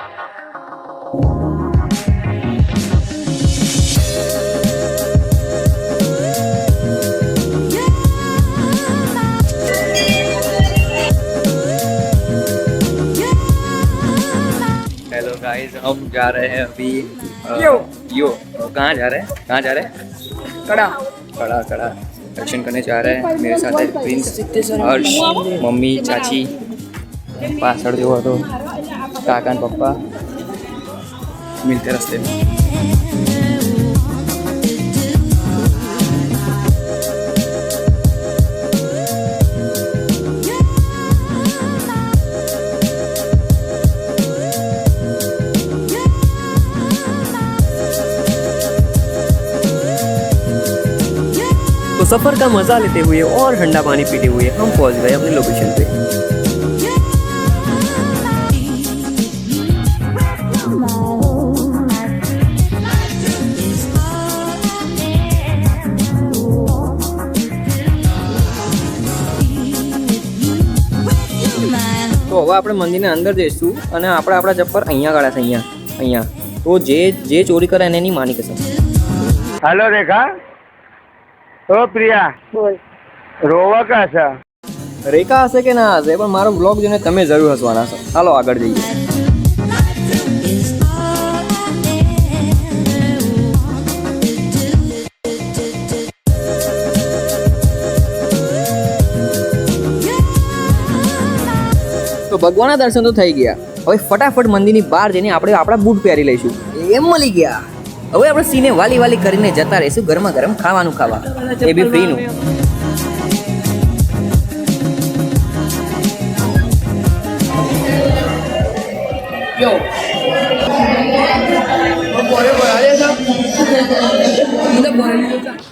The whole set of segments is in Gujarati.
हेलो गाइस, हम जा रहे हैं अभी यो कहाँ जा रहे हैं कड़ा कड़ा कड़ा दर्शन करने जा रहे हैं। मेरे साथ है प्रिंस, हर्ष, मम्मी, चाची, पासड़ जो तो काका न पप्पा मिलते रास्ते में। तो सफर का मजा लेते हुए और ठंडा पानी पीते हुए हम पहुंच गए अपने लोकेशन पे। તો હવે આપણે મંદિરના અંદર જઈશું અને આપણે આપણા ચપ્પલ અહીંયા ગાળ્યા છે, અહીંયા તો જે ચોરી કરે એને નહીં માની કસમ। हेलो रेखा, ओ प्रिया બોલ। रोवा का था? રેખા હશે કે ના હશે પણ મારો બ્લોગ જોઈને તમે જરૂર હસવાના છો। ચાલો આગળ જઈએ। તો ભગવાનના દર્શન તો થઈ ગયા, હવે ફટાફટ મંદિરની બહાર જઈને આપણે આપણા બૂટ પહેરી લઈશું। એમ મળી ગયા, હવે આપણે સીને વાલી વાલી કરીને જતા રહીશું ગરમા ગરમ ખાવાનું ખાવા, એ બી ફ્રીનું।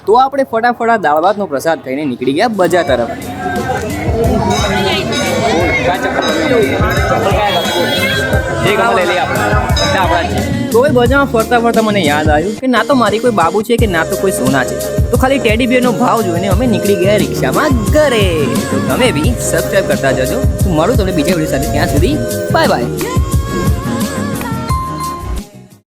તો આપણે ફટાફટ દાળ ભાતનો પ્રસાદ ખાઈને નીકળી ગયા બજાર તરફ। તો એ બજારમાં ફરતા ફરતા મને યાદ આવ્યું કે ના તો મારી કોઈ બાબુ છે કે ના તો કોઈ સોના છે, તો ખાલી ટેડી બિયરનો ભાવ જોઈને અમે નીકળી ગયા રિક્ષામાં ઘરે। તો તમે બી સબસ્ક્રાઈબ કરતા જજો। હું મળું તમને બીજા વિડીયો સાથે, ત્યાં સુધી બાય બાય।